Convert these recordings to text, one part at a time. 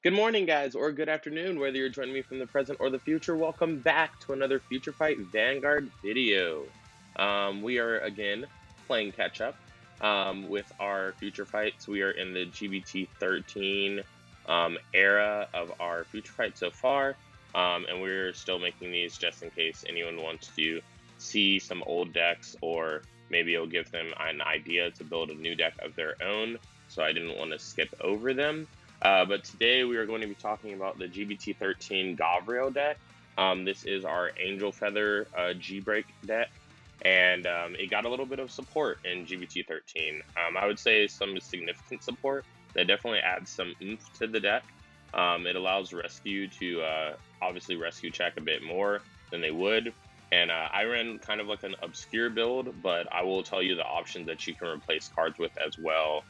Good morning, guys, or good afternoon, whether you're joining me from the present or the future. Welcome back to another Future Fight Vanguard video. We are again playing catch up with our Future Fights. We are in the G-BT13 era of our Future Fight so far, and we're still making these just in case anyone wants to see some old decks, or maybe it'll give them an idea to build a new deck of their own. So I didn't want to skip over them. But today we are going to be talking about the G-BT13 Gavrail deck. This is our Angel Feather G-Break deck, and it got a little bit of support in G-BT13. I would say some significant support that definitely adds some oomph to the deck. It allows Rescue to obviously Rescue check a bit more than they would. And I ran kind of like an obscure build, but I will tell you the options that you can replace cards with as well,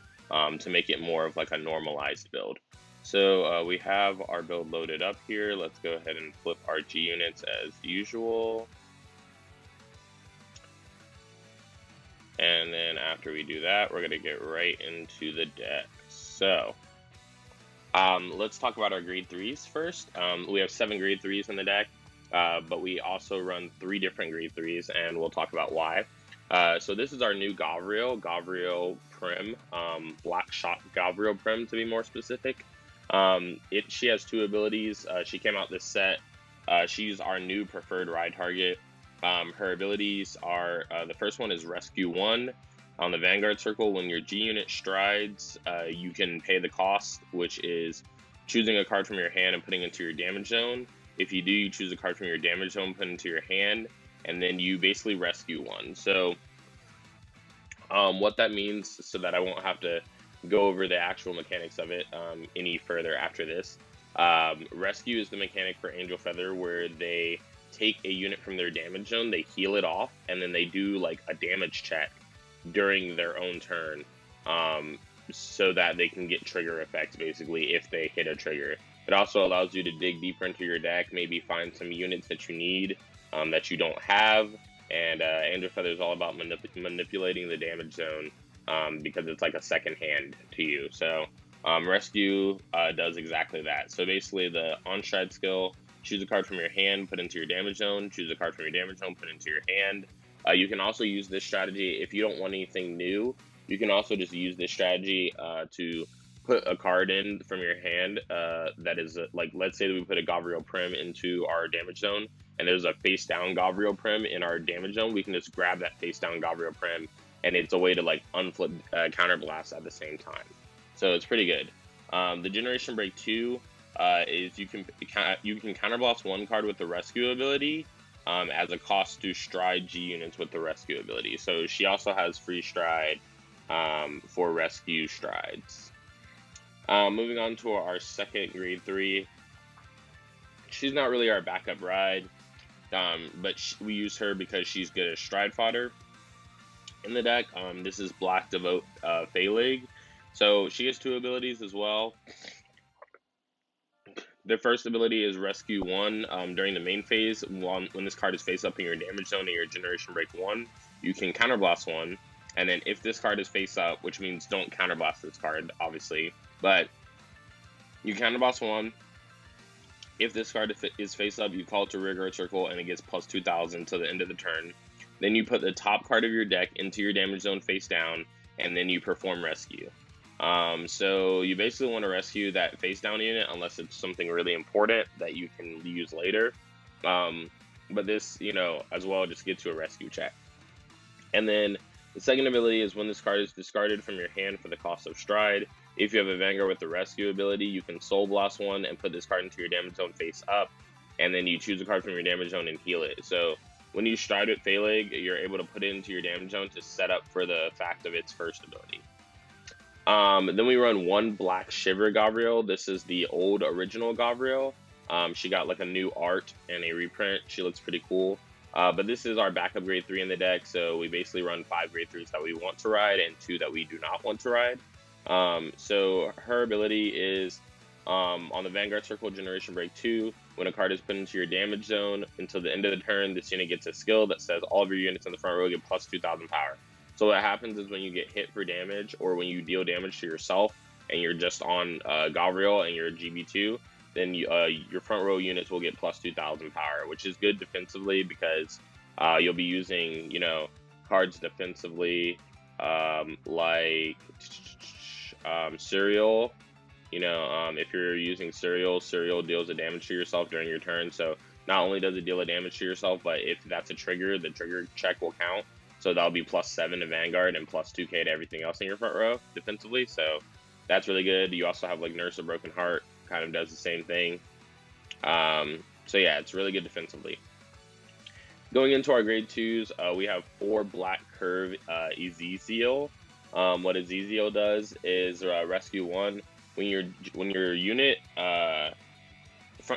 to make it more of like a normalized build. So we have our build loaded up here. Let's go ahead and flip our G units as usual. And then after we do that, we're going to get right into the deck. So let's talk about our grade 3s first. We have 7 grade 3s in the deck, but we also run 3 different grade 3s, and we'll talk about why. So this is our new Gavrail Prim, Black Shot Gavrail Prim to be more specific. She has 2 abilities. She came out this set. She's our new preferred ride target. Her abilities are, the first one is Rescue 1. On the Vanguard circle, when your G unit strides, you can pay the cost, which is choosing a card from your hand and putting it into your damage zone. If you do, you choose a card from your damage zone, put it into your hand, and then you basically rescue one. So what that means, so that I won't have to go over the actual mechanics of it any further after this. Rescue is the mechanic for Angel Feather, where they take a unit from their damage zone, they heal it off, and then they do like a damage check during their own turn, so that they can get trigger effects basically if they hit a trigger. It also allows you to dig deeper into your deck, maybe find some units that you need that you don't have. And Angel Feather is all about manipulating the damage zone, because it's like a second hand to you. So Rescue does exactly that. So basically, the on-stride skill: choose a card from your hand, put into your damage zone. Choose a card from your damage zone, put into your hand. You can also use this strategy if you don't want anything new. You can also just use this strategy to put a card in from your hand that is like, let's say that we put a Gavrail Prim into our damage zone, and there's a face down Gavrail Prim in our damage zone. We can just grab that face down Gavrail Prim, and it's a way to like unflip counterblast at the same time. So it's pretty good. The Generation Break 2 is you can counterblast one card with the Rescue ability, as a cost to stride G units with the Rescue ability. So she also has free stride for Rescue strides. Moving on to our second grade 3. She's not really our backup ride, but we use her because she's good as stride fodder in the deck. This is Black Devote Phaleg. So she has 2 abilities as well. The first ability is Rescue 1. During the main phase, when this card is face up in your damage zone in your Generation Break 1, you can counterblast 1. And then if this card is face up, which means don't counterblast this card, obviously, but you counterblast 1. If this card is face up, you call it to Rigor Circle, and it gets plus 2,000 to the end of the turn. Then you put the top card of your deck into your damage zone face down, and then you perform Rescue. So you basically want to rescue that face down unit unless it's something really important that you can use later. But this, as well, just gets you a rescue check. And then the second ability is when this card is discarded from your hand for the cost of stride. If you have a Vanguard with the rescue ability, you can Soul Blast 1 and put this card into your damage zone face up, and then you choose a card from your damage zone and heal it. So when you stride with Phaleg, you're able to put it into your damage zone to set up for the fact of its first ability. Then we run 1 Black Shiver Gavrail. This is the old original Gavrail. She got like a new art and a reprint. She looks pretty cool. But this is our backup grade 3 in the deck, so we basically run 5 grade 3s that we want to ride and 2 that we do not want to ride. So her ability is, on the Vanguard Circle Generation Break 2, when a card is put into your damage zone until the end of the turn, this unit gets a skill that says all of your units in the front row get plus 2,000 power. So what happens is when you get hit for damage, or when you deal damage to yourself, and you're just on Gavrail and you're GB2, then your front row units will get plus 2,000 power, which is good defensively because you'll be using, cards defensively, like Serial. If you're using Serial deals a damage to yourself during your turn. So not only does it deal a damage to yourself, but if that's a trigger, the trigger check will count. So that'll be +7 to Vanguard and +2k to everything else in your front row defensively. So that's really good. You also have like Nurse of Broken Heart, kind of does the same thing. So yeah, it's really good defensively. Going into our grade 2s, we have 4 Black Curve Ezekiel. What Ezekiel does is rescue 1. When your unit,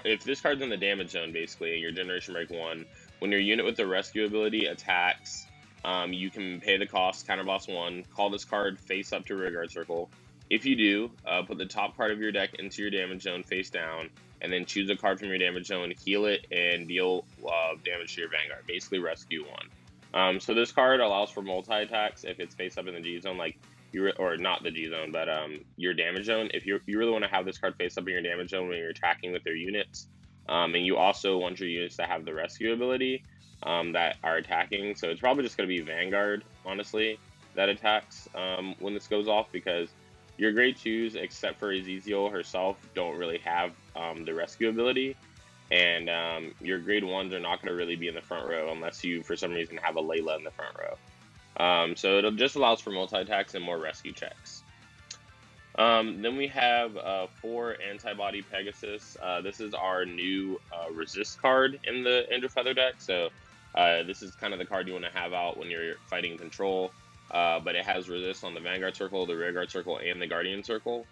if this card's in the damage zone basically, and your Generation Break 1, when your unit with the rescue ability attacks, you can pay the cost, counterboss 1, call this card face up to rearguard circle. If you do, put the top card of your deck into your damage zone face down, and then choose a card from your damage zone, heal it, and deal damage to your Vanguard. Basically, rescue 1. So this card allows for multi-attacks if it's face up in the G zone, like or not the G zone, but your damage zone. If you really want to have this card face up in your damage zone when you're attacking with their units, and you also want your units to have the rescue ability that are attacking. So it's probably just going to be Vanguard, honestly, that attacks when this goes off, because your grade 2s, except for Ezekiel herself, don't really have the rescue ability. And your grade 1s are not going to really be in the front row unless you, for some reason, have a Layla in the front row. So it just allows for multi-attacks and more rescue checks. Then we have 4 Antibody Pegasus. This is our new resist card in the Angel Feather deck. So this is kind of the card you want to have out when you're fighting control. But it has resist on the Vanguard circle, the Rearguard circle, and the Guardian circle.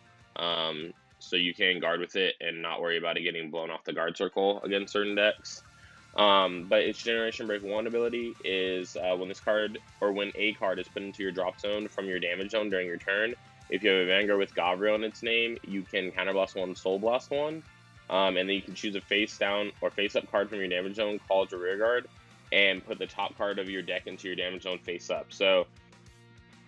So you can guard with it and not worry about it getting blown off the guard circle against certain decks. But its Generation Break 1 ability is when this card, or when a card is put into your drop zone from your damage zone during your turn, if you have a Vanguard with Gavrail in its name, you can counterblast 1, Soul Blast 1, and then you can choose a face down or face up card from your damage zone, call it your Rearguard, and put the top card of your deck into your damage zone face up. So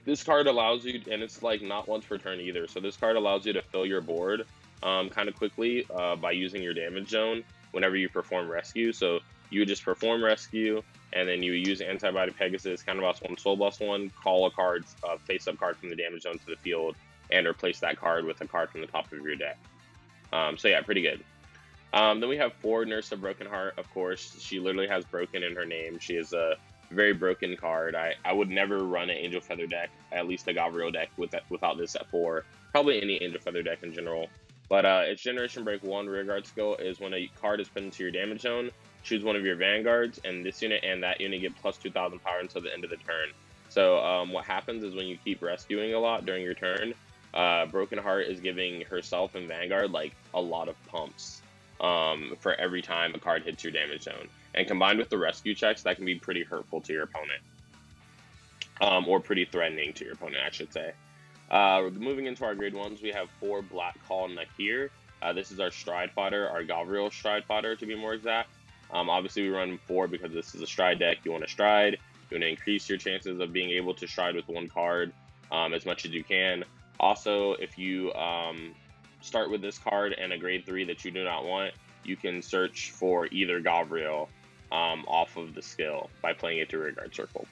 this card allows you, and it's like not once per turn either, so this card allows you to fill your board kind of quickly by using your damage zone whenever you perform rescue. So you just perform rescue, and then you use Antibody Pegasus, counterboss 1, Soul Blast 1, call a card, face up card from the damage zone to the field, and replace that card with a card from the top of your deck. So yeah, pretty good. Then we have 4 Nurse of Broken Heart, of course. She literally has broken in her name. She is a very broken card. I would never run an Angel Feather deck, at least a Gavrail deck, without this at 4. Probably any Angel Feather deck in general. But its Generation Break 1 Rearguard skill is when a card is put into your damage zone, choose one of your Vanguards, and this unit and that unit get plus 2,000 power until the end of the turn. So what happens is when you keep rescuing a lot during your turn, Broken Heart is giving herself and Vanguard like a lot of pumps for every time a card hits your damage zone. And combined with the rescue checks, that can be pretty hurtful to your opponent. Or pretty threatening to your opponent, I should say. Moving into our grade 1s, we have 4 Black Call Nakir. This is our Stride Fodder, our Gavrail Stride Fodder to be more exact. Obviously we run 4 because this is a Stride deck. You want to Stride, you want to increase your chances of being able to Stride with 1 card as much as you can. Also, if you start with this card and a grade 3 that you do not want, you can search for either Gavrail off of the skill by playing it to Rearguard circle.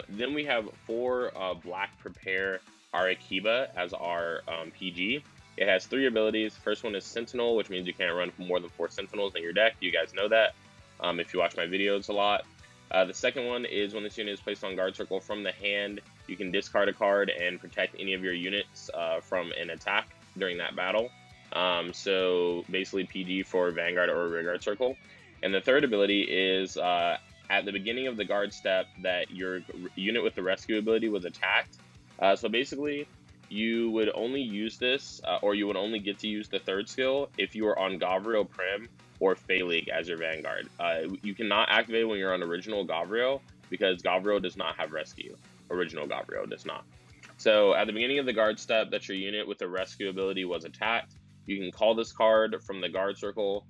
Then we have 4 Black Prepare Arakiba as our PG. It has 3 abilities. First one is Sentinel, which means you can't run more than 4 Sentinels in your deck. You guys know that if you watch my videos a lot. The second one is when this unit is placed on guard circle from the hand, you can discard a card and protect any of your units from an attack during that battle. So basically PG for Vanguard or Rearguard circle. And the third ability is at the beginning of the guard step that your unit with the rescue ability was attacked. So basically, you would only use this, or you would only get to use the third skill if you are on Gavrail Prim or Phalig as your Vanguard. You cannot activate when you're on original Gavrail because Gavrail does not have rescue. Original Gavrail does not. So at the beginning of the guard step that your unit with the rescue ability was attacked, you can call this card from the guard circle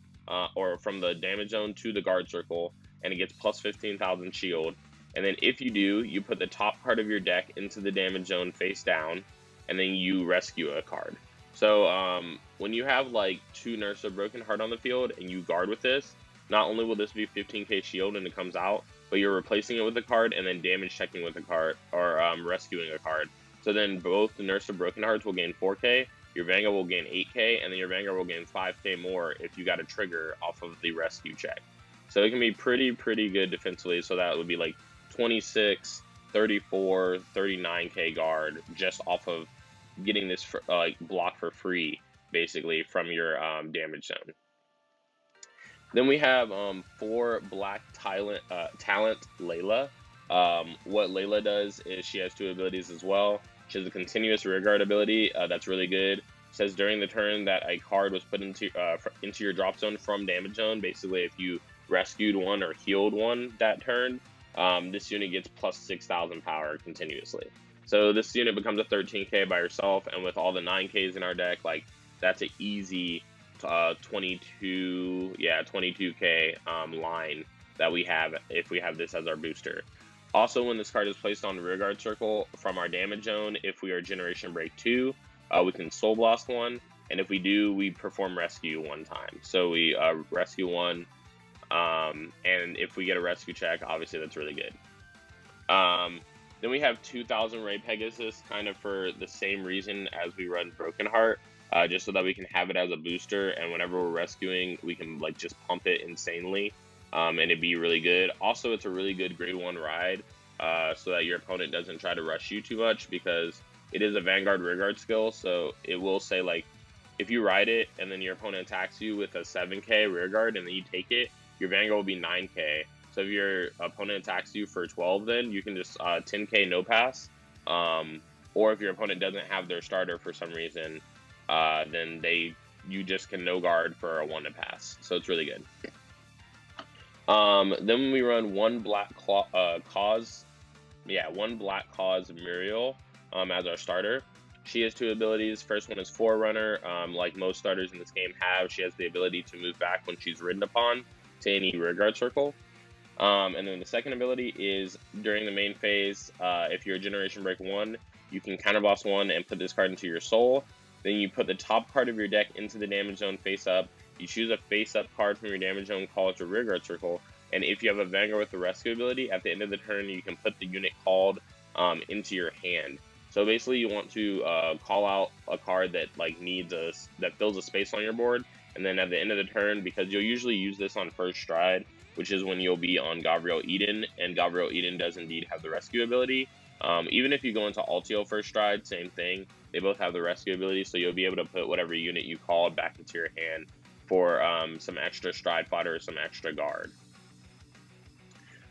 or from the damage zone to the guard circle, and it gets plus 15,000 shield. And then if you do, you put the top card of your deck into the damage zone face down, and then you rescue a card. So when you have like 2 Nurse of Broken Heart on the field and you guard with this, not only will this be 15k shield and it comes out, but you're replacing it with a card and then damage checking with a card, or rescuing a card. So then both the Nurse of Broken Hearts will gain 4k, your Vanguard will gain 8k, and then your Vanguard will gain 5k more if you got a trigger off of the rescue check. So it can be pretty good defensively. So that would be like 26, 34, 39k guard just off of getting this block for free, basically, from your damage zone. Then we have 4 Black Talent Layla. What Layla does is she has 2 abilities as well. She has a continuous rearguard ability that's really good. It says during the turn that a card was put into your drop zone from damage zone. Basically, if you rescued one or healed one that turn, this unit gets plus 6,000 power continuously. So this unit becomes a 13k by herself, and with all the 9ks in our deck, like that's an easy 22k line that we have if we have this as our booster. Also, when this card is placed on the rearguard circle from our damage zone, if we are Generation Break 2, we can Soul Blast one, and if we do, we perform Rescue 1 time. So we rescue 1, and if we get a rescue check, obviously that's really good. Then we have 2000 Ray Pegasus, kind of for the same reason as we run Broken Heart, just so that we can have it as a booster, and whenever we're rescuing, we can like just pump it insanely, and it'd be really good. Also, it's a really good grade 1 ride, so that your opponent doesn't try to rush you too much, because it is a Vanguard rearguard skill, so it will say like, if you ride it and then your opponent attacks you with a 7k rearguard and then you take it, your Vanguard will be 9k. So if your opponent attacks you for 12, then you can just 10k no pass. Or if your opponent doesn't have their starter for some reason, then you just can no guard for a 1 to pass. So it's really good. Then we run 1 Black Cause Muriel as our starter. She has 2 abilities. First one is Forerunner. Like most starters in this game have, she has the ability to move back when she's ridden upon to any rearguard circle. And then the second ability is during the main phase, if you're a Generation Break 1, you can counterboss 1 and put this card into your soul. Then you put the top card of your deck into the damage zone face up. You choose a face up card from your damage zone, call it your rearguard circle. And if you have a Vanguard with the rescue ability, at the end of the turn, you can put the unit called into your hand. So basically, you want to call out a card that like that fills a space on your board, and then at the end of the turn, because you'll usually use this on first stride, which is when you'll be on Gavrail Eden, and Gavrail Eden does indeed have the rescue ability. Even if you go into Altio first stride, same thing. They both have the rescue ability, so you'll be able to put whatever unit you called back into your hand for some extra stride fighter or some extra guard.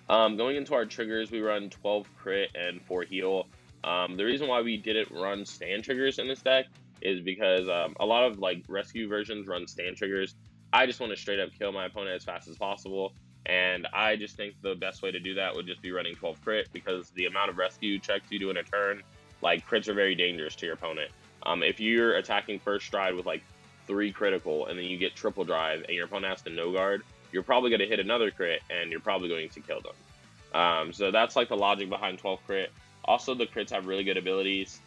Going into our triggers, we run 12 crit and 4 heal. The reason why we didn't run stand triggers in this deck is because a lot of like rescue versions run stand triggers. I just want to straight up kill my opponent as fast as possible, and I just think the best way to do that would just be running 12 crit, because the amount of rescue checks you do in a turn, like crits are very dangerous to your opponent. If you're attacking first stride with like 3 critical and then you get triple drive and your opponent has to no guard, you're probably going to hit another crit and you're probably going to kill them. So that's like the logic behind 12 crit. Also, the crits have really good abilities.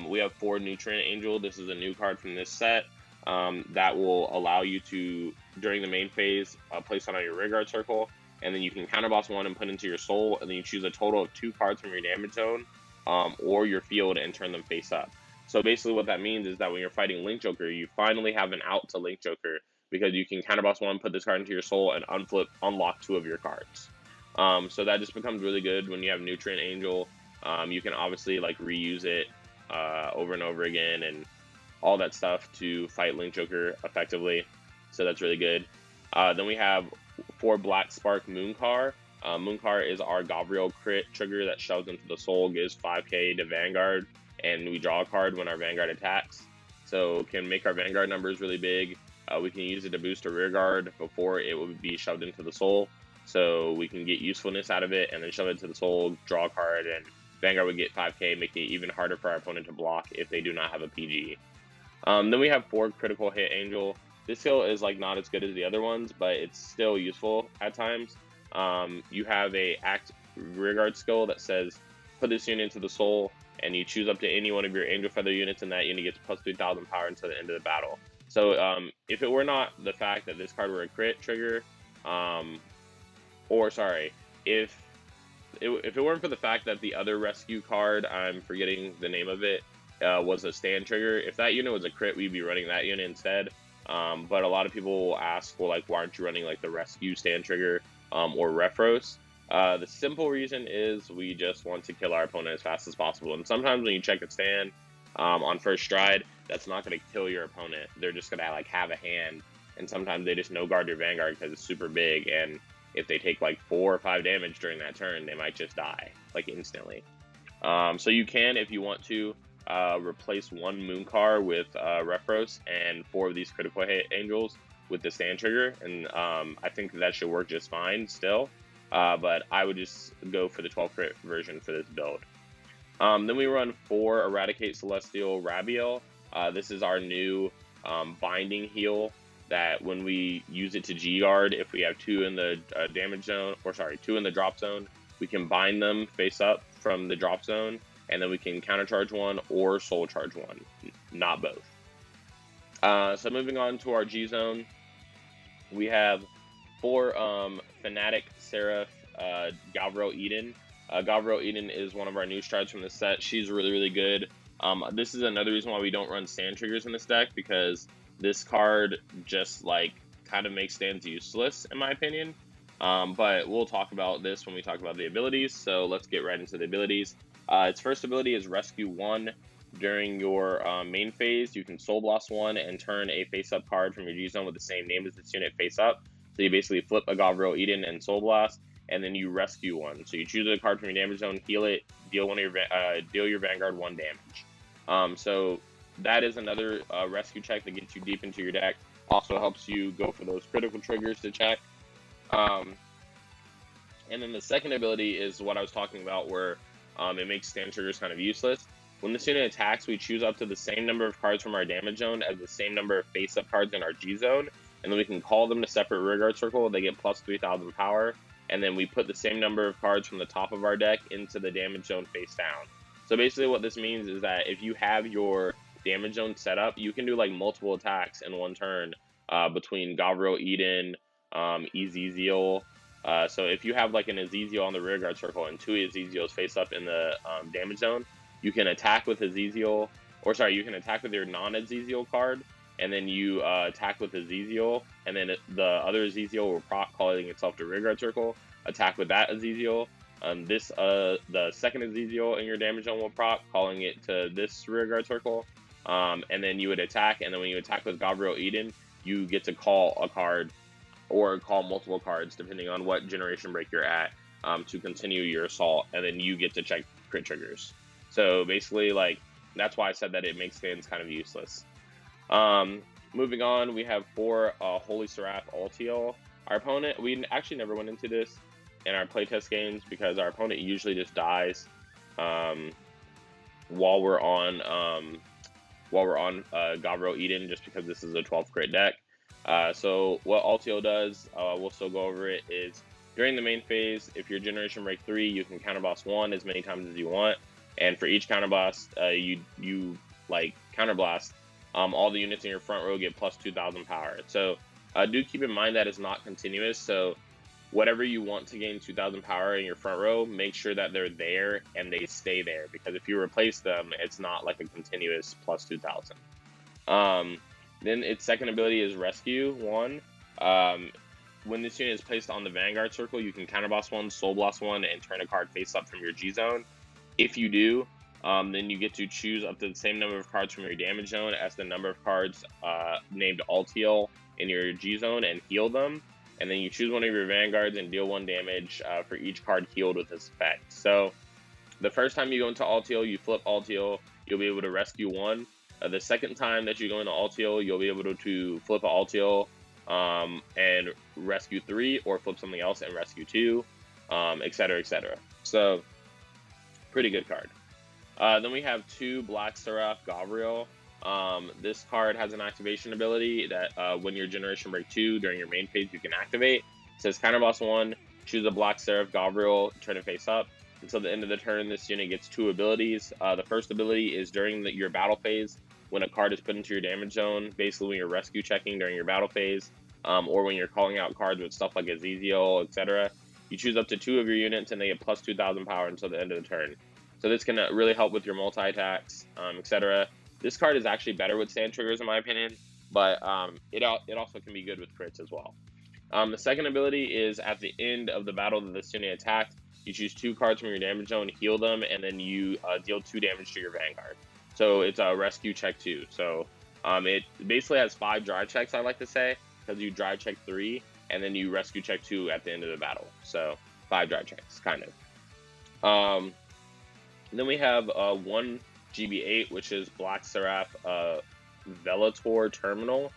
We have 4 Nutrient Angel. This is a new card from this set that will allow you to, during the main phase, place it on your rearguard circle, and then you can counterboss 1 and put into your soul, and then you choose a total of 2 cards from your damage zone or your field and turn them face up. So basically what that means is that when you're fighting Link Joker, you finally have an out to Link Joker, because you can counterboss 1, put this card into your soul, and unlock 2 of your cards. So that just becomes really good when you have Nutrient Angel. You can obviously like reuse it over and over again and all that stuff to fight Link Joker effectively. So that's really good. Then we have 4 Black Spark Mooncar. Mooncar is our Gavrail crit trigger that shoves into the soul, gives 5k to Vanguard, and we draw a card when our Vanguard attacks. So can make our Vanguard numbers really big. We can use it to boost a rearguard before it would be shoved into the soul. So we can get usefulness out of it and then shove it into the soul, draw a card, and Vanguard would get 5k, making it even harder for our opponent to block if they do not have a PG. Then we have 4 Critical Hit Angel. This skill is like not as good as the other ones, but it's still useful at times. You have a Act Rearguard skill that says, put this unit into the soul, and you choose up to any one of your Angel Feather units, and that unit gets plus 3,000 power until the end of the battle. So if it were not the fact that this card were a crit trigger, or sorry, if it weren't for the fact that the other rescue card, I'm forgetting the name of it, was a stand trigger, if that unit was a crit, we'd be running that unit instead. But a lot of people will ask, well, like, why aren't you running like the rescue stand trigger or Refros? The simple reason is we just want to kill our opponent as fast as possible. And sometimes when you check a stand on first stride, that's not going to kill your opponent. They're just going to like have a hand, and sometimes they just no guard your Vanguard because it's super big, and if they take like 4 or 5 damage during that turn, they might just die like instantly. So you can, if you want to, replace one Mooncar with Refros and 4 of these critical hit angels with the stand trigger, and I think that should work just fine still. But I would just go for the 12 crit version for this build. Then we run 4 Eradicate Celestial Rabiel. This is our new binding heal that when we use it to G-Guard, if we have 2 in the damage zone, or sorry, 2 in the drop zone, we can bind them face up from the drop zone, and then we can countercharge 1 or soul charge 1, not both. So moving on to our G zone, we have 4 Fanatic Seraph Gavrail Eden. Gavrail Eden is one of our new strides from the set. She's really, really good. This is another reason why we don't run stand triggers in this deck, because this card just like kind of makes stands useless in my opinion. But we'll talk about this when we talk about the abilities. So let's get right into the abilities. Its first ability is Rescue 1. During your main phase, you can Soul Blast 1 and turn a face-up card from your G-Zone with the same name as this unit face up. So you basically flip a Gavrail Eden and Soul Blast, and then you rescue 1. So you choose a card from your damage zone, heal it, deal your Vanguard 1 damage. So that is another rescue check that gets you deep into your deck. Also helps you go for those critical triggers to check. And then the second ability is what I was talking about, where it makes stand triggers kind of useless. When this unit attacks, we choose up to the same number of cards from our damage zone as the same number of face-up cards in our G zone, and then we can call them to separate rearguard circle. They get plus 3,000 power, and then we put the same number of cards from the top of our deck into the damage zone face down. So basically what this means is that if you have your damage zone set up, you can do like multiple attacks in one turn between Gavrail Eden, Ezeziel. So if you have like an Ezeziel on the rearguard circle and 2 Ezeziels face up in the damage zone, you can attack with Ezeziel, or sorry, you can attack with your non-Ezeziel card, and then you attack with Ezeziel, and then the other Ezeziel will proc, calling itself to rearguard circle, attack with that Ezeziel. The second Ezeziel in your damage zone will proc, calling it to this rearguard circle, and then you would attack, and then when you attack with Gavrail Eden, you get to call a card, or call multiple cards, depending on what generation break you're at, to continue your assault, and then you get to check crit triggers. So basically, like, that's why I said that it makes stands kind of useless. Moving on, we have 4 Holy Seraph Ultiel. Our opponent, we actually never went into this in our playtest games because our opponent usually just dies while we're on Gavrail Eden, just because this is a 12 crit deck. So what Ultiel does, we'll still go over it, is during the main phase, if you're Generation Break 3, you can counterblast 1 as many times as you want. And for each counterblast, you like counterblast, all the units in your front row get plus 2,000 power. So do keep in mind that it's not continuous. So whatever you want to gain 2,000 power in your front row, make sure that they're there and they stay there, because if you replace them, it's not like a continuous plus 2,000. Then its second ability is Rescue 1. When this unit is placed on the Vanguard circle, you can counterblast 1, Soul Blast 1, and turn a card face up from your G zone. If you do, then you get to choose up to the same number of cards from your damage zone as the number of cards named Ultiel in your G zone and heal them. And then you choose one of your Vanguards and deal 1 damage for each card healed with this effect. So the first time you go into Ultiel, you flip Ultiel, you'll be able to rescue 1. The second time that you go into Ultiel, you'll be able to flip an Ultiel and rescue 3, or flip something else and rescue 2, etc., etc. So pretty good card. Then we have 2 Black Seraph Gavrail. This card has an activation ability that when you're Generation Break 2 during your main phase, you can activate. It says counterblast 1, choose a Black Seraph Gavrail, turn it face up. Until the end of the turn, this unit gets 2 abilities. The first ability is during your battle phase, when a card is put into your damage zone, basically when you're rescue checking during your battle phase, or when you're calling out cards with stuff like Ezekiel, etc. You choose up to 2 of your units, and they get plus 2,000 power until the end of the turn. So this can really help with your multi-attacks, etc. This card is actually better with stand triggers, in my opinion, but it also can be good with crits as well. The second ability is at the end of the battle that this unit attacked, you choose 2 cards from your damage zone, heal them, and then you deal 2 damage to your Vanguard. So it's a rescue check 2. So it basically has 5 drive checks, I like to say, because you drive check 3, and then you rescue check 2 at the end of the battle. So 5 drive checks, kind of. Then we have 1 GB8, which is Black Seraph Velator Terminal.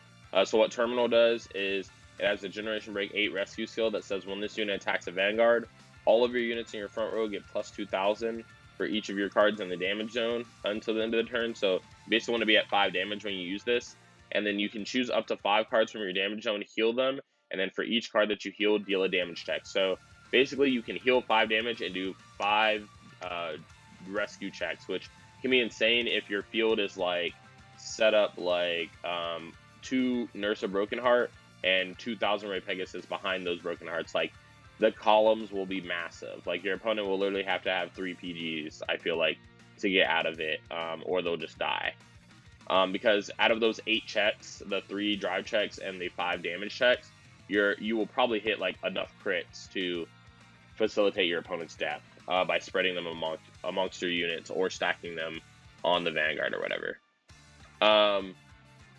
So what Terminal does is it has a Generation Break 8 rescue skill that says when this unit attacks a Vanguard, all of your units in your front row get plus 2,000 for each of your cards in the damage zone until the end of the turn. So you basically want to be at 5 damage when you use this. And then you can choose up to 5 cards from your damage zone, heal them, and then for each card that you heal, deal a damage check. So basically you can heal 5 damage and do 5 rescue checks, which can be insane if your field is like set up like 2 Nurse a Broken Heart and 2,000 Ray Pegasus behind those Broken Hearts. Like, the columns will be massive. Like, your opponent will literally have to have 3 PGs, I feel like, to get out of it, or they'll just die. Because out of those 8 checks, the 3 drive checks and the 5 damage checks, you will probably hit like enough crits to facilitate your opponent's death by spreading them amongst your units or stacking them on the Vanguard or whatever.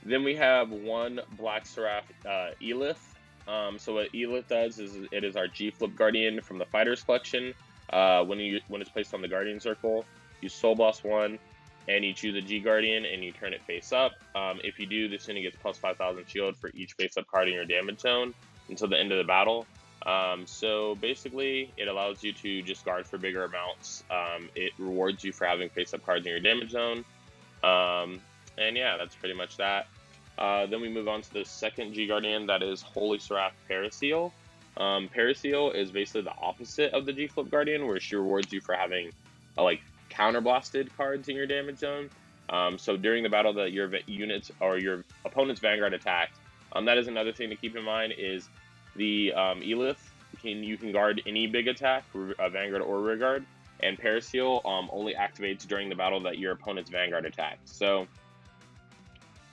Then we have 1 Black Seraph Elith. So what Elith does is it is our G-Flip Guardian from the Fighters Collection. When it's placed on the Guardian Circle, you Soul Blast 1, and you choose a G-Guardian, and you turn it face up. If you do, this unit gets plus 5,000 shield for each face-up card in your damage zone until the end of the battle. So basically, it allows you to just guard for bigger amounts. It rewards you for having face-up cards in your damage zone. And yeah, that's pretty much that. Then we move on to the second G-Guardian, that is Holy Seraph Paraseal. Paraseal is basically the opposite of the G-Flip Guardian, where she rewards you for having like counterblasted cards in your damage zone. So during the battle that your units or your opponent's Vanguard attacked, that is another thing to keep in mind is the Elith, you can guard any big attack, Vanguard or Rearguard, and Paraseal only activates during the battle that your opponent's Vanguard attacked. So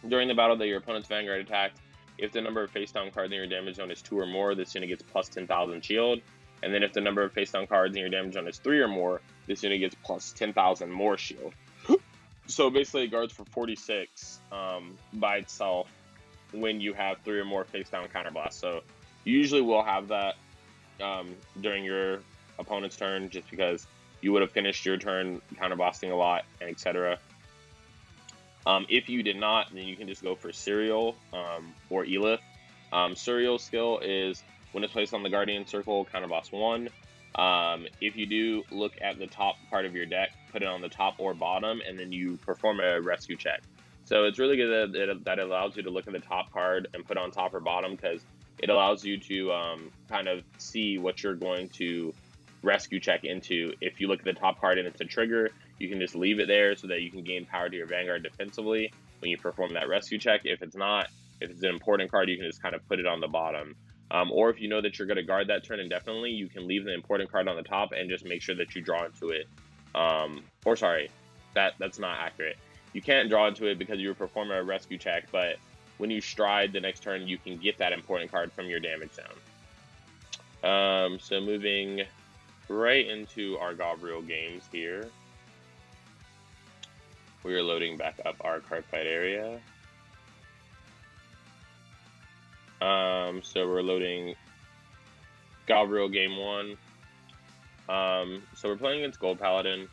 during the battle that your opponent's Vanguard attacked, if the number of face-down cards in your damage zone is 2 or more, this unit gets plus 10,000 shield. And then if the number of face-down cards in your damage zone is 3 or more, this unit gets plus 10,000 more shield. So basically it guards for 46 by itself when you have 3 or more face-down counterblasts. So you usually will have that during your opponent's turn, just because you would have finished your turn counterblasting a lot, and etc. If you did not, then you can just go for Serial or Elith. Serial's skill is when it's placed on the Guardian Circle, counterblast 1. If you do, look at the top part of your deck, put it on the top or bottom, and then you perform a rescue check. So it's really good that it allows you to look at the top card and put it on top or bottom, because it allows you to kind of see what you're going to rescue check into. If you look at the top card and it's a trigger, you can just leave it there so that you can gain power to your Vanguard defensively when you perform that rescue check. If it's not, if it's an important card, you can just kind of put it on the bottom. Or if you know that you're going to guard that turn indefinitely, you can leave the important card on the top and just make sure that you draw into it. Or sorry, that's not accurate. You can't draw into it because you're performing a rescue check, but when you stride the next turn, you can get that important card from your damage zone. So moving right into our Gavrail games here. We are loading back up our Cardfight area. So we're loading Gavrail game 1. So we're playing against Gold Paladin.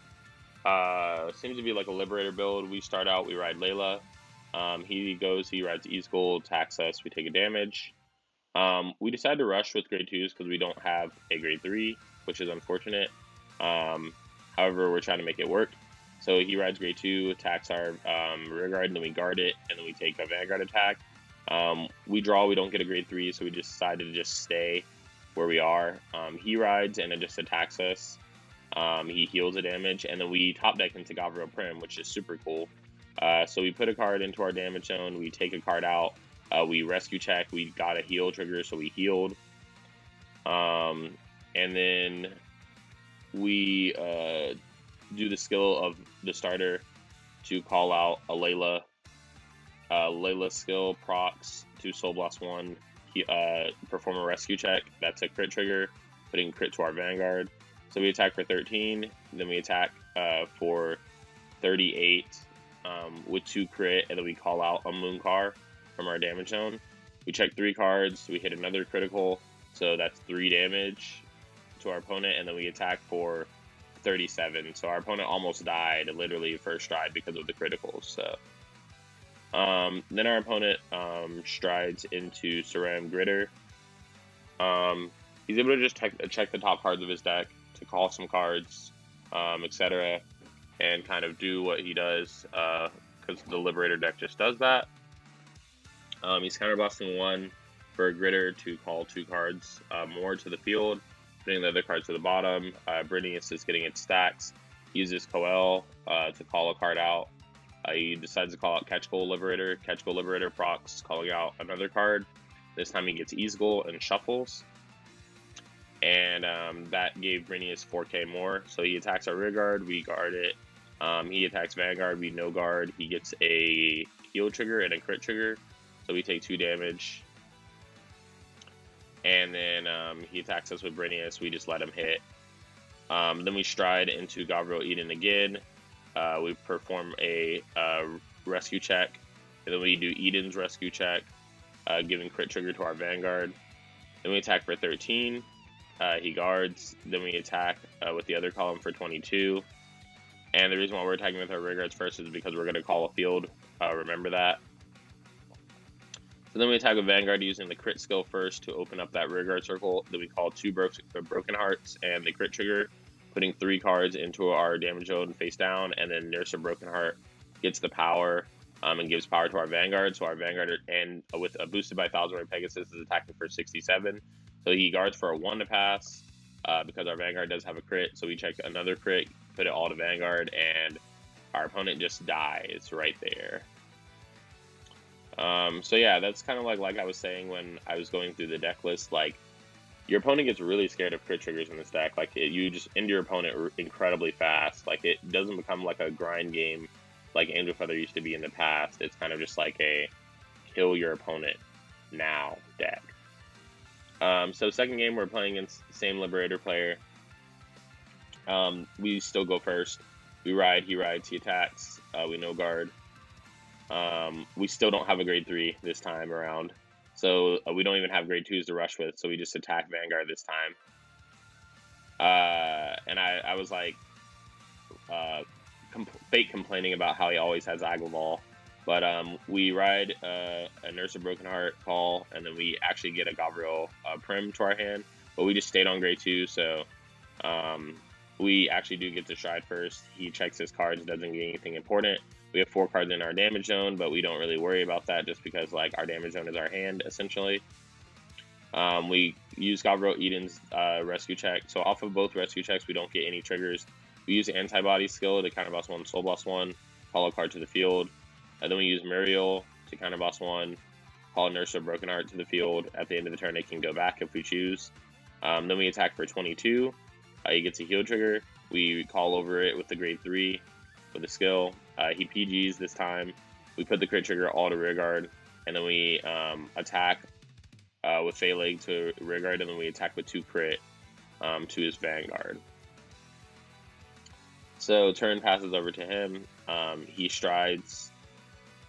Seems to be like a Liberator build. We start out, we ride Layla. He rides East Gold, attacks us, we take a damage. We decide to rush with grade 2s because we don't have a grade 3, which is unfortunate. However, we're trying to make it work. So he rides grade 2, attacks our rearguard, and then we guard it, and then we take a Vanguard attack. We draw, we don't get a grade 3, so we just decided to just stay where we are. He rides and it just attacks us. He heals a damage, and then we top deck into Gavrail Prim, which is super cool. So we put a card into our damage zone, we take a card out, we rescue check, we got a heal trigger, so we healed. And then we do the skill of the starter to call out a Layla. Layla skill procs to Soul Blast 1, perform a rescue check. That's a crit trigger, putting crit to our Vanguard. So we attack for 13, then we attack for 38 with 2 crit, and then we call out a Mooncar from our damage zone. We check 3 cards, we hit another critical, so that's 3 damage to our opponent, and then we attack for 37. So our opponent almost died, literally first stride, because of the criticals. So then our opponent strides into Ceram Gritter. He's able to just check the top cards of his deck to call some cards, etc., and kind of do what he does, because the Liberator deck just does that. He's counterblasting 1 for a Gritter to call 2 cards more to the field, putting the other cards to the bottom. Brinius is getting its stacks. He uses Coel to call a card out. He decides to call out Catch Goal Liberator. Catch Goal Liberator procs, calling out another card. This time he gets Easegul and shuffles. And that gave Brinius 4k more. So he attacks our rear guard, we guard it. He attacks Vanguard, we no guard. He gets a heal trigger and a crit trigger. So we take 2 damage. And then he attacks us with Brinius, we just let him hit. Then we stride into Gavrail Eden again. We perform a rescue check, and then we do Eden's rescue check, giving crit trigger to our Vanguard. Then we attack for 13. He guards. Then we attack with the other column for 22. And the reason why we're attacking with our rear guards first is because we're going to call a field. Remember that. So then we attack with Vanguard using the crit skill first to open up that rear guard circle. Then we call 2 Broken Hearts and the crit trigger, putting 3 cards into our damage zone face down, and then Nurse of Broken Heart gets the power and gives power to our Vanguard. So our Vanguard, and with a boosted by 1000 Ray Pegasus, is attacking for 67. So he guards for a 1 to pass because our Vanguard does have a crit. So we check another crit, put it all to Vanguard, and our opponent just dies right there. So yeah, that's kind of like I was saying when I was going through the deck list, like, your opponent gets really scared of crit triggers in this deck. Like, you just end your opponent incredibly fast. Like, it doesn't become like a grind game like Angel Feather used to be in the past. It's kind of just like a kill your opponent now deck. So second game, we're playing against the same Liberator player. We still go first. We ride, he rides, he attacks. We no guard. We still don't have a grade 3 this time around. So we don't even have grade 2s to rush with, so we just attack Vanguard this time. And I was like, fake complaining about how he always has Aglavol. But we ride a Nurse of Broken Heart call, and then we actually get a Gavrail Prim to our hand. But we just stayed on grade 2, so we actually do get to stride first. He checks his cards, doesn't get anything important. We have 4 cards in our damage zone, but we don't really worry about that just because, like, our damage zone is our hand, essentially. We use Gavrail Eden's rescue check. So off of both rescue checks, we don't get any triggers. We use Antibody skill to counterboss 1, Soul Boss 1, call a card to the field. And then we use Muriel to counterboss 1, call a Nurse of Broken Heart to the field. At the end of the turn, it can go back if we choose. Then we attack for 22. He gets a heal trigger. We call over it with the grade 3 with a skill. He PGs this time. We put the crit trigger all to rear guard, and then we attack with Fey Leg to rear guard, and then we attack with 2 crit to his Vanguard. So turn passes over to him. He strides,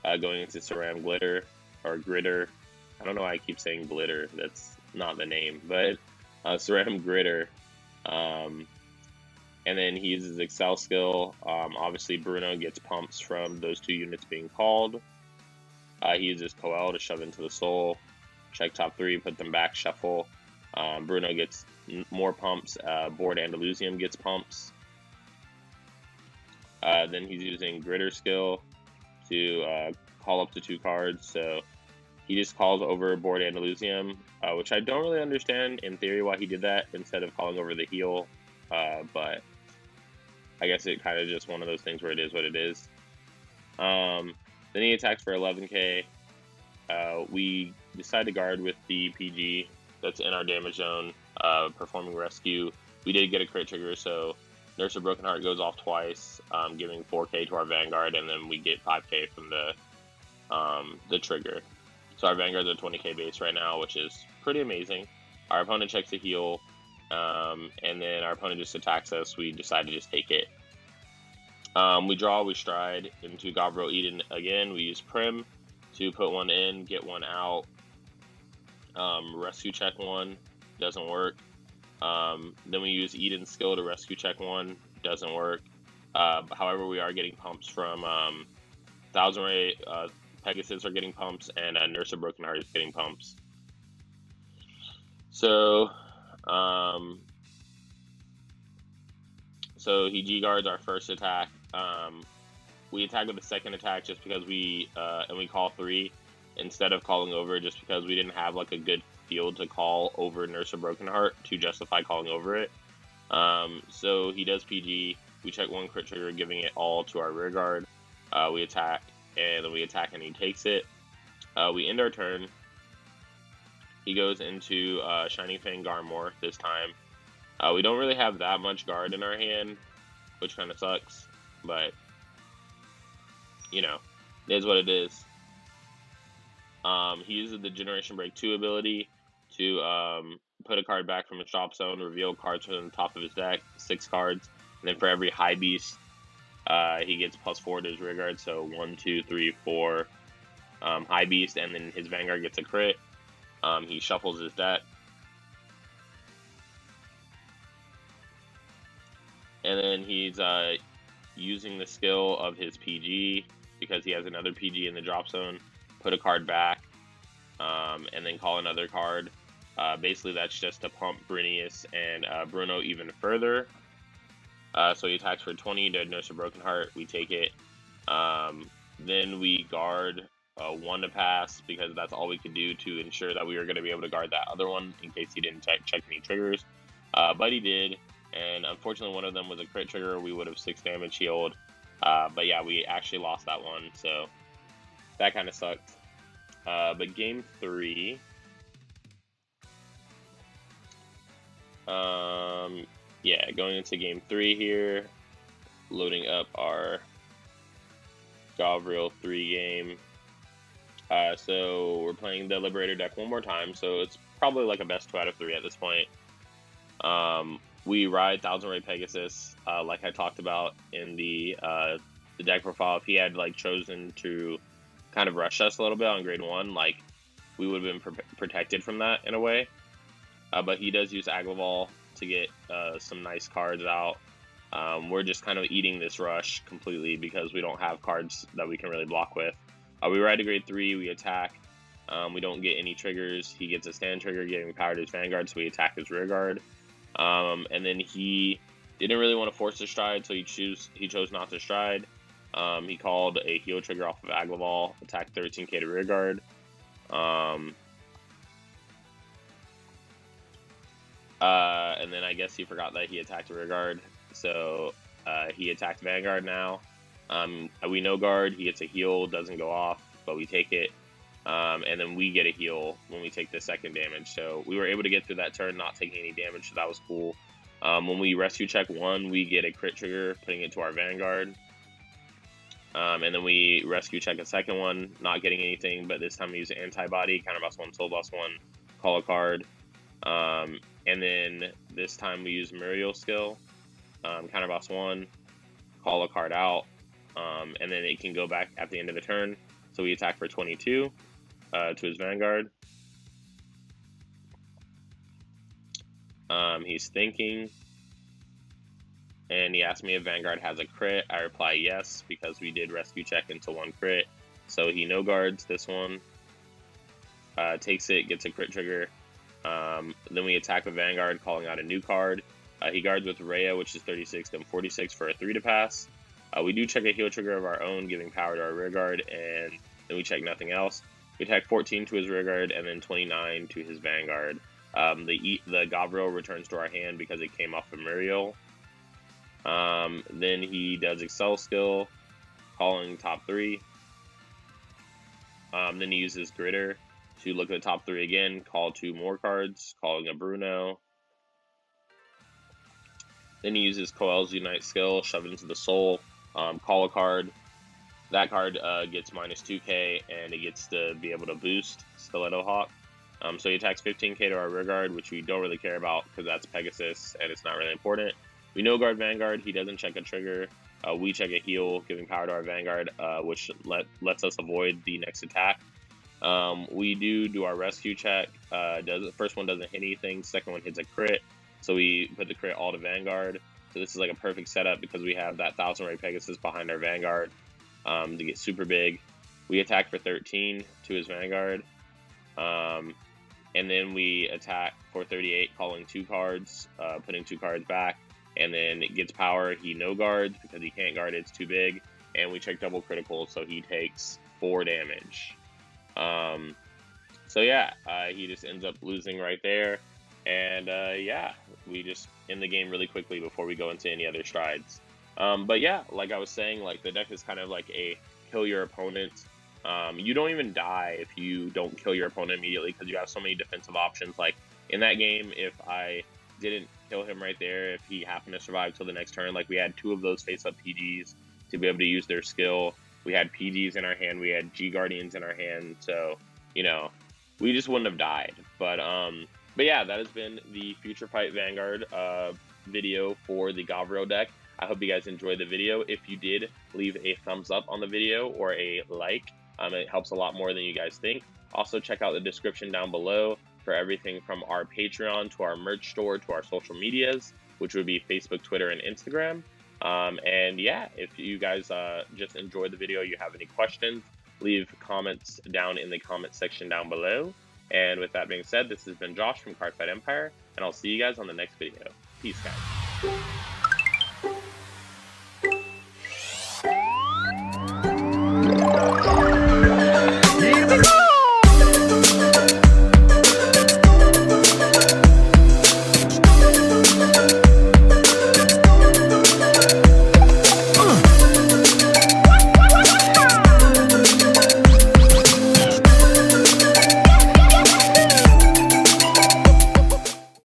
going into Ceram Glitter, or Gritter. I don't know why I keep saying Glitter. That's not the name, but Ceram Gritter. And then he uses Excel skill. Obviously, Bruno gets pumps from those 2 units being called. He uses Coel to shove into the soul. Check top 3, put them back, shuffle. Bruno gets more pumps. Board Andalusium gets pumps. Then he's using Gritter skill to call up to 2 cards. So he just calls over Board Andalusium, which I don't really understand in theory why he did that instead of calling over the heal. But I guess it kind of just one of those things where it is what it is. Then he attacks for 11k. We decide to guard with the PG that's in our damage zone, performing rescue. We did get a crit trigger, so Nurse of Broken Heart goes off twice, giving 4k to our Vanguard, and then we get 5k from the trigger. So our Vanguard's at 20k base right now, which is pretty amazing. Our opponent checks a heal, and then our opponent just attacks us. We decide to just take it. We draw, we stride into Gavrail Eden again. We use Prim to put one in, get one out. Rescue check one, doesn't work. Then we use Eden's skill to rescue check one, doesn't work. However, we are getting pumps from Thousand Ray, Pegasus are getting pumps, and Nurse of Broken Heart is getting pumps. So he G-guards our first attack. We attack with the second attack just because we call 3 instead of calling over, just because we didn't have like a good field to call over Nurse of Broken Heart to justify calling over it. So he does PG. We check one crit trigger, giving it all to our rear guard. We attack, and then we attack, and he takes it. We end our turn. He goes into Shining Fang Garmor this time. We don't really have that much guard in our hand, which kind of sucks, but you know, it is what it is. He uses the Generation Break 2 ability to put a card back from his drop zone, reveal cards from the top of his deck, 6 cards, and then for every high beast, he gets +4 to his rear guard, so 1, 2, 3, 4 high beast, and then his Vanguard gets a crit. He shuffles his deck. And then he's using the skill of his PG, because he has another PG in the drop zone, put a card back, and then call another card. Basically, that's just to pump Brinius and Bruno even further. So he attacks for 20 to Nurse of Broken Heart. We take it. Then we guard 1 to pass, because that's all we could do to ensure that we were going to be able to guard that other one in case he didn't check any triggers. But he did. And unfortunately, one of them was a crit trigger. We would have 6 damage healed. But yeah, we actually lost that one, so that kind of sucked. But game 3, yeah, going into game 3 here, loading up our Gavrail 3 game. So we're playing the Liberator deck one more time, so it's probably like a best 2 out of 3 at this point. We ride Thousand Ray Pegasus, like I talked about in the deck profile. If he had like chosen to kind of rush us a little bit on grade 1, like we would have been protected from that in a way. But he does use Aglaval to get some nice cards out. We're just kind of eating this rush completely because we don't have cards that we can really block with. We ride to grade 3, we attack. We don't get any triggers. He gets a stand trigger, giving power to his Vanguard, so we attack his rear guard. And then he didn't really want to force the stride, so he chose not to stride. He called a heal trigger off of Aglaval, attacked 13k to rear guard. And then I guess he forgot that he attacked rear guard, so he attacked Vanguard now. We no guard, he gets a heal, doesn't go off, but we take it. And then we get a heal when we take the second damage. So we were able to get through that turn not taking any damage, so that was cool. When we rescue check 1, we get a crit trigger, putting it to our Vanguard. And then we rescue check a second one, not getting anything, but this time we use Antibody, Counterboss 1, Soul Boss 1, call a card. And then this time we use Muriel skill, Counterboss 1, call a card out, and then it can go back at the end of the turn. So we attack for 22 to his Vanguard. He's thinking, and he asked me if Vanguard has a crit. I reply yes, because we did rescue check into 1 crit. So he no guards this one, takes it, gets a crit trigger. Then we attack with Vanguard, calling out a new card. He guards with Rhea, which is 36, then 46 for a 3 to pass. We do check a heal trigger of our own, giving power to our rear guard, and then we check nothing else. We attack 14 to his rear guard, and then 29 to his Vanguard. The Gavrail returns to our hand because it came off of Muriel. Then he does Excel skill, calling top 3. Then he uses Gritter to look at the top 3 again, call 2 more cards, calling a Bruno. Then he uses Coel's Unite skill, shove it into the soul, call a card. That card gets minus 2k, and it gets to be able to boost Stiletto Hawk. So he attacks 15k to our rear guard, which we don't really care about because that's Pegasus and it's not really important. We no guard Vanguard, he doesn't check a trigger. We check a heal, giving power to our Vanguard, which lets us avoid the next attack. We do our rescue check. The first one doesn't hit anything, second one hits a crit. So we put the crit all to Vanguard. So this is like a perfect setup because we have that 1000 ray Pegasus behind our Vanguard to get super big. We attack for 13 to his Vanguard. And then we attack for 38, calling 2 cards, putting 2 cards back. And then it gets power. He no guards because he can't guard it, it's too big. And we check double critical, so he takes 4 damage. So yeah, he just ends up losing right there. And yeah, we just end the game really quickly before we go into any other strides. But yeah, like I was saying, like the deck is kind of like a kill your opponent. You don't even die if you don't kill your opponent immediately because you have so many defensive options. Like in that game, if I didn't kill him right there, if he happened to survive till the next turn, like we had 2 of those face-up PGs to be able to use their skill. We had PGs in our hand, we had G Guardians in our hand, so, you know, we just wouldn't have died. But yeah, that has been the FutureFight Vanguard video for the Gavrail deck. I hope you guys enjoyed the video. If you did, leave a thumbs up on the video or a like. It helps a lot more than you guys think. Also, check out the description down below for everything from our Patreon to our merch store to our social medias, which would be Facebook, Twitter, and Instagram. And yeah, if you guys just enjoyed the video, you have any questions, leave comments down in the comment section down below. And with that being said, this has been Josh from Cardfight Empire, and I'll see you guys on the next video. Peace, guys.